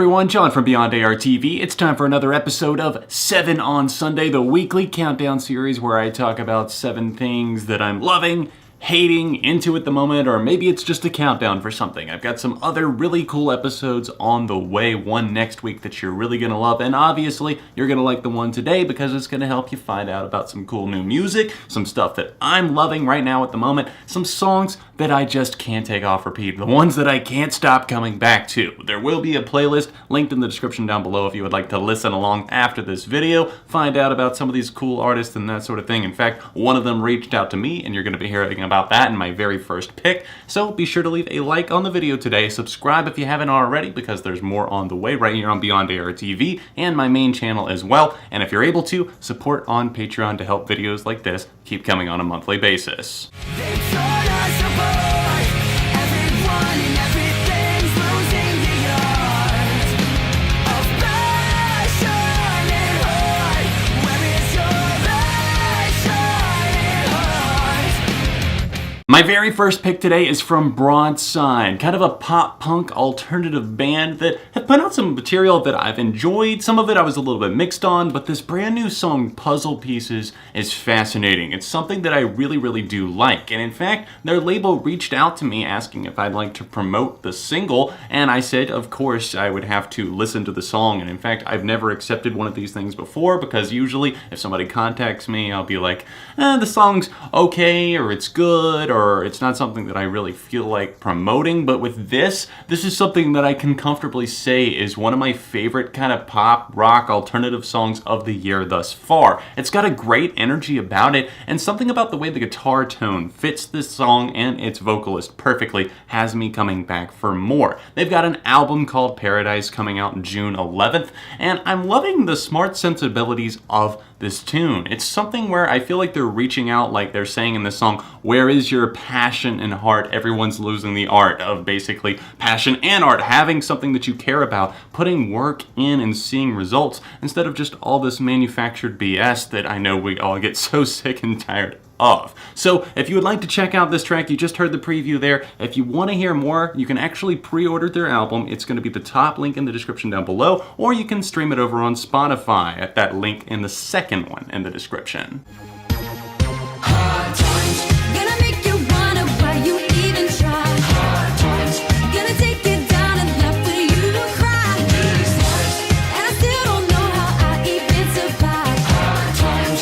everyone, John from Beyond ARTV. It's time for another episode of 7 on Sunday, the weekly countdown series where I talk about 7 things that I'm loving, hating, into at the moment, or maybe it's just a countdown for something. I've got some other really cool episodes on the way, one next week that you're really gonna love, and obviously you're gonna like the one today because it's gonna help you find out about some cool new music, some stuff that I'm loving right now at the moment, some songs that I just can't take off repeat, the ones that I can't stop coming back to. There will be a playlist linked in the description down below if you would like to listen along after this video, find out about some of these cool artists and that sort of thing. In fact, one of them reached out to me and you're gonna be hearing about that in my very first pick. So be sure to leave a like on the video today, subscribe if you haven't already because there's more on the way right here on Beyond ARTV and my main channel as well. And if you're able to, support on Patreon to help videos like this keep coming on a monthly basis. My very first pick today is from Broadside, kind of a pop-punk alternative band that have put out some material that I've enjoyed. Some of it I was a little bit mixed on, but this brand new song, Puzzle Pieces, is fascinating. It's something that I really do like, and in fact, their label reached out to me asking if I'd like to promote the single, and I said, of course, I would have to listen to the song, and in fact, I've never accepted one of these things before, because usually, if somebody contacts me, I'll be like, the song's okay, or it's good, or it's not something that I really feel like promoting. But with this is something that I can comfortably say is one of my favorite kind of pop, rock, alternative songs of the year thus far. It's got a great energy about it, and something about the way the guitar tone fits this song and its vocalist perfectly has me coming back for more. They've got an album called Paradise coming out June 11th, and I'm loving the smart sensibilities of this tune. It's something where I feel like they're reaching out, like they're saying in this song, where is your passion and heart? Everyone's losing the art of basically passion and art, having something that you care about, putting work in and seeing results instead of just all this manufactured BS that I know we all get so sick and tired of. So if you would like to check out this track, you just heard the preview there. If you want to hear more, you can actually pre-order their album. It's going to be the top link in the description down below, or you can stream it over on Spotify at that link in the second one in the description. Hard times, gonna make you wonder why you even try. Hard times, gonna take you down and left for you to cry. These times, and I still don't know how I even survive. Hard times,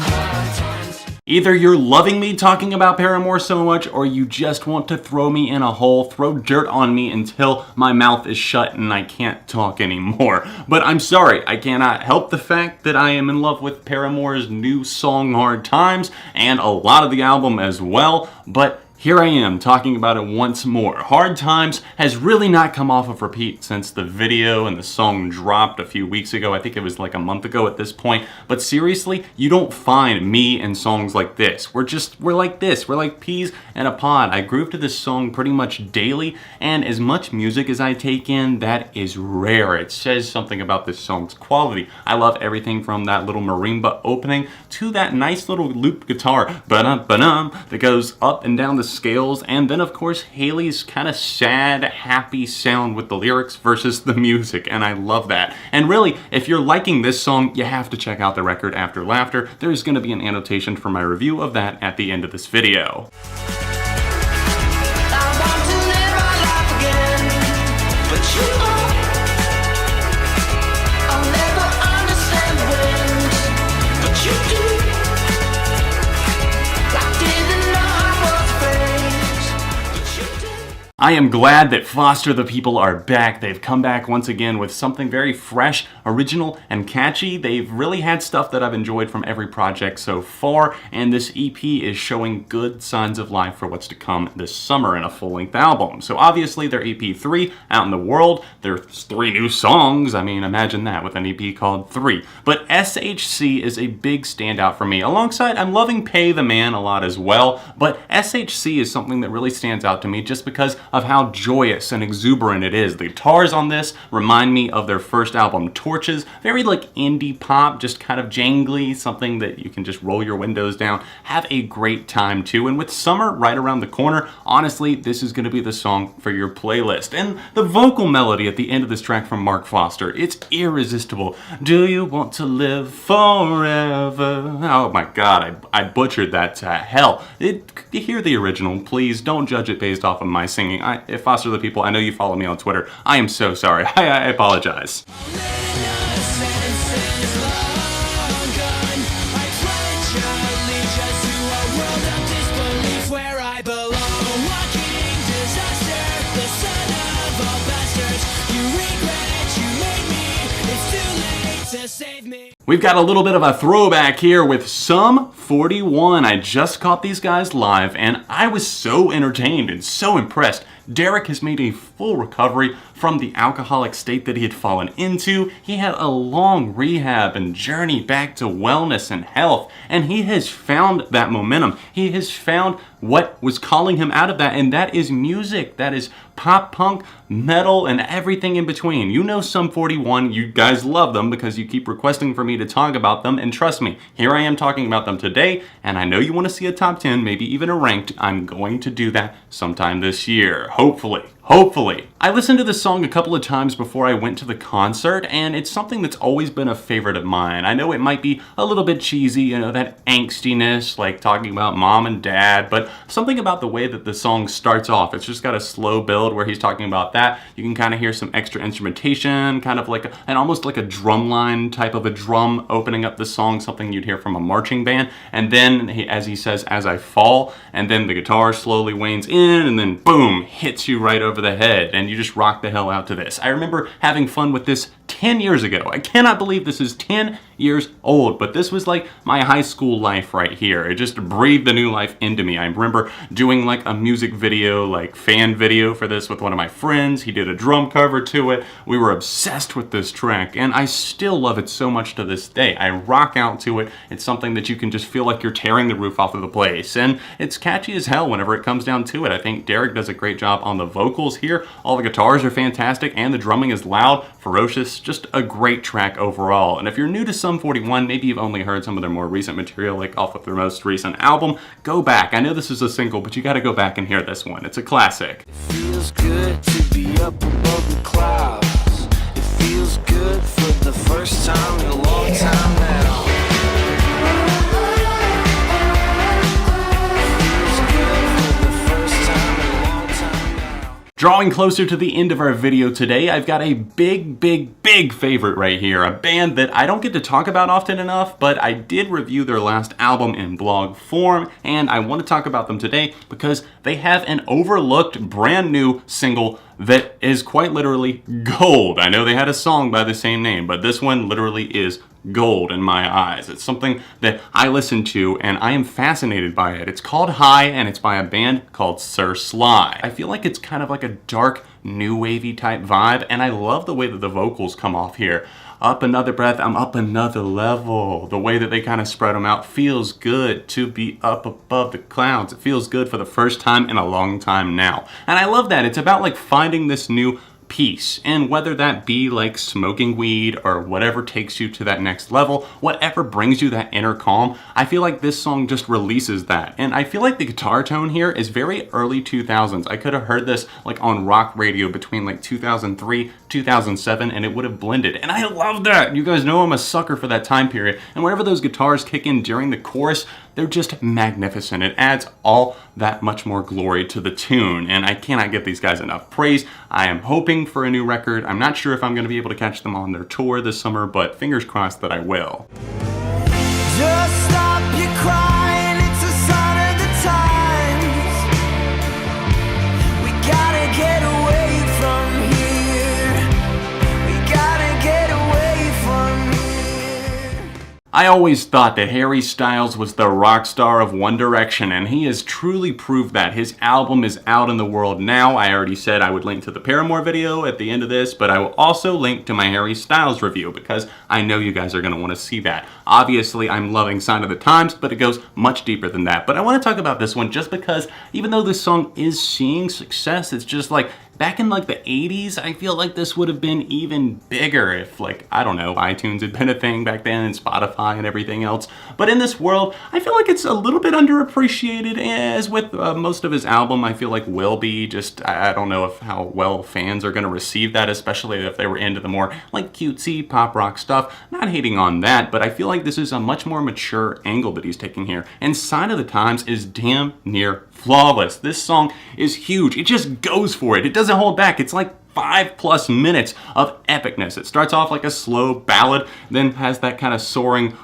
hard times. Either you're loving me talking about Paramore so much, or you just want to throw me in a hole, throw dirt on me until my mouth is shut and I can't talk anymore. But I'm sorry, I cannot help the fact that I am in love with Paramore's new song, Hard Times, and a lot of the album as well, but here I am talking about it once more. Hard Times has really not come off of repeat since the video and the song dropped a few weeks ago. I think it was like a month ago at this point. But seriously, you don't find me in songs like this. We're like this. We're like peas in a pod. I groove to this song pretty much daily, and as much music as I take in, that is rare. It says something about this song's quality. I love everything from that little marimba opening to that nice little loop guitar ba-dum, that goes up and down the scales, and then of course Haley's kind of sad, happy sound with the lyrics versus the music, and I love that. And really, if you're liking this song, you have to check out the record After Laughter. There's going to be an annotation for my review of that at the end of this video. I want to live my life again, but you know I'll never understand when, but you do. I didn't know I was afraid, but you did. I am glad that Foster the People are back. They've come back once again with something very fresh, original, and catchy. They've really had stuff that I've enjoyed from every project so far, and this EP is showing good signs of life for what's to come this summer in a full-length album. So obviously their EP 3 out in the world, there's 3 new songs. I mean, imagine that with an EP called 3. But S.H.C is a big standout for me. Alongside, I'm loving Pay the Man a lot as well, but S.H.C is something that really stands out to me just because of how joyous and exuberant it is. The guitars on this remind me of their first album, Torches. Very like indie pop, just kind of jangly, something that you can just roll your windows down. Have a great time too. And with summer right around the corner, honestly, this is going to be the song for your playlist. And the vocal melody at the end of this track from Mark Foster, it's irresistible. Do you want to live forever? Oh my god, I butchered that to hell. You hear the original, please don't judge it based off of my singing. Foster the People, I know you follow me on Twitter. I am so sorry. I apologize. We've got a little bit of a throwback here with Sum 41. I just caught these guys live and I was so entertained and so impressed. Derek has made a full recovery from the alcoholic state that he had fallen into. He had a long rehab and journey back to wellness and health, and he has found that momentum. He has found what was calling him out of that, and that is music. That is pop punk, metal, and everything in between. You know Sum 41, you guys love them because you keep requesting for me to talk about them, and trust me, here I am talking about them today, and I know you want to see a top 10, maybe even a ranked. I'm going to do that sometime this year, hopefully. I listened to this song a couple of times before I went to the concert, and it's something that's always been a favorite of mine. I know it might be a little bit cheesy, you know, that angstiness, like talking about mom and dad, but something about the way that the song starts off. It's just got a slow build where he's talking about that. You can kind of hear some extra instrumentation, kind of like almost like a drum line type of a drum opening up the song, something you'd hear from a marching band. And then, as he says, as I fall, and then the guitar slowly wanes in, and then boom, hits you right over the head, and you just rock the hell out to this. I remember having fun with this 10 years ago. I cannot believe this is 10 years old, but this was like my high school life right here. It just breathed a new life into me. I remember doing like a music video, like fan video for this with one of my friends. He did a drum cover to it. We were obsessed with this track, and I still love it so much to this day. I rock out to it. It's something that you can just feel like you're tearing the roof off of the place, and it's catchy as hell whenever it comes down to it. I think Derek does a great job on the vocals here. All the guitars are fantastic, and the drumming is loud, ferocious, just a great track overall. And if you're new to Sum 41, maybe you've only heard some of their more recent material, like off of their most recent album, go back. I know this is a single, but you gotta go back and hear this one. It's a classic. It feels good to be up above the clouds. It feels good for the first time in a long time now. Drawing closer to the end of our video today, I've got a big favorite right here. A band that I don't get to talk about often enough, but I did review their last album in blog form, and I want to talk about them today because they have an overlooked brand new single that is quite literally gold. I know they had a song by the same name, but this one literally is gold in my eyes. It's something that I listen to and I am fascinated by it. It's called High, and it's by a band called Sir Sly. I feel like it's kind of like a dark, new wavy type vibe, and I love the way that the vocals come off here. Up another breath, I'm up another level. The way that they kind of spread them out feels good to be up above the clouds. It feels good for the first time in a long time now. And I love that. It's about like finding this new peace, and whether that be like smoking weed or whatever takes you to that next level, whatever brings you that inner calm, I feel like this song just releases that. And I feel like the guitar tone here is very early 2000s. I could have heard this like on rock radio between like 2003, 2007, and it would have blended. And I love that. You guys know I'm a sucker for that time period. And whenever those guitars kick in during the chorus, they're just magnificent. It adds all that much more glory to the tune, and I cannot give these guys enough praise. I am hoping for a new record. I'm not sure if I'm going to be able to catch them on their tour this summer, but fingers crossed that I will. Just stop your crying, it's a sign of the times. We gotta get away from here. We gotta get away from here. I always thought that Harry Styles was the rock star of One Direction, and he has truly proved that. His album is out in the world now. I already said I would link to the Paramore video at the end of this, but I will also link to my Harry Styles review because I know you guys are going to want to see that. Obviously, I'm loving Sign of the Times, but it goes much deeper than that. But I want to talk about this one just because even though this song is seeing success, it's just like back in like the 80s, I feel like this would have been even bigger if, like, I don't know, iTunes had been a thing back then and Spotify and everything else. But in this world, I feel like it's a little bit underappreciated, as with most of his album, I feel like will be. Just, I don't know if how well fans are going to receive that, especially if they were into the more like cutesy pop rock stuff. Not hating on that, but I feel like this is a much more mature angle that he's taking here. And Sign of the Times is damn near flawless. This song is huge. It just goes for it. It doesn't hold back. It's like 5+ minutes of epicness. It starts off like a slow ballad, then has that kind of soaring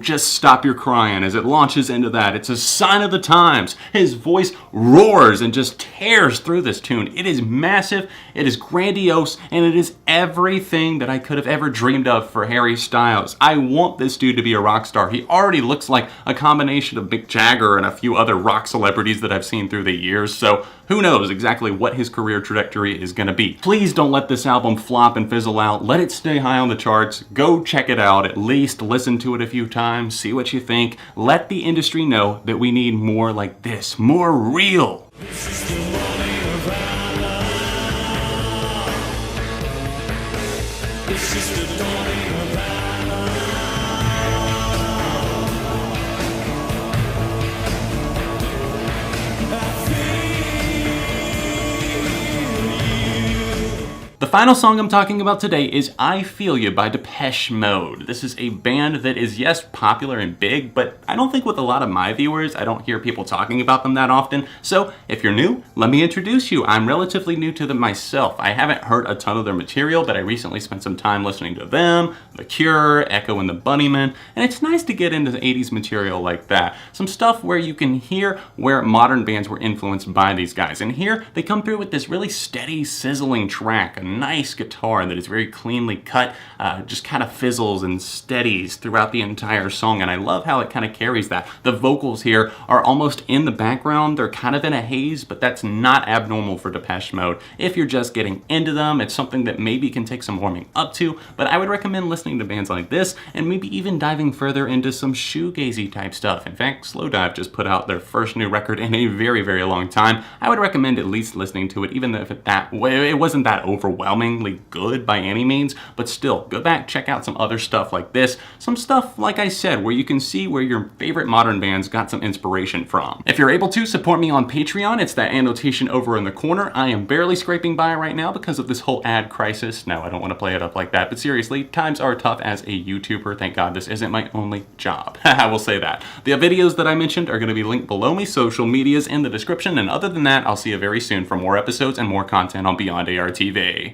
just stop your crying as it launches into that. It's a sign of the times. His voice roars and just tears through this tune. It is massive, it is grandiose, and it is everything that I could have ever dreamed of for Harry Styles. I want this dude to be a rock star. He already looks like a combination of Mick Jagger and a few other rock celebrities that I've seen through the years, so who knows exactly what his career trajectory is going to be. Please don't let this album flop and fizzle out. Let it stay high on the charts. Go check it out. At least listen to it a few times. See what you think. Let the industry know that we need more like this. More real. This is the morning of our love. This is the dawning of our love. I feel you. The final song I'm talking about today is I Feel You by Depeche Mode. This is a band that is, yes, popular and big, but I don't think with a lot of my viewers, I don't hear people talking about them that often. So if you're new, let me introduce you. I'm relatively new to them myself. I haven't heard a ton of their material, but I recently spent some time listening to them, The Cure, Echo and the Bunnymen, and it's nice to get into the 80s material like that. Some stuff where you can hear where modern bands were influenced by these guys. And here, they come through with this really steady, sizzling track, a nice guitar that is very cleanly cut, just kind of fizzles and steadies throughout the entire song, and I love how it kind of carries that. The vocals here are almost in the background. They're kind of in a haze, but that's not abnormal for Depeche Mode. If you're just getting into them, it's something that maybe can take some warming up to, but I would recommend listening to bands like this and maybe even diving further into some shoegazy type stuff. In fact, Slowdive just put out their first new record in a very, very long time. I would recommend at least listening to it, even if it wasn't that overwhelmingly good by any means, but still, go back, check out some other stuff like this. Some stuff, like I said, where you can see where your favorite modern bands got some inspiration from. If you're able to, support me on Patreon. It's that annotation over in the corner. I am barely scraping by right now because of this whole ad crisis. No, I don't want to play it up like that, but seriously, times are tough as a YouTuber. Thank God this isn't my only job. I will say that. The videos that I mentioned are going to be linked below me, social medias in the description, and other than that, I'll see you very soon for more episodes and more content on Beyond ARTV.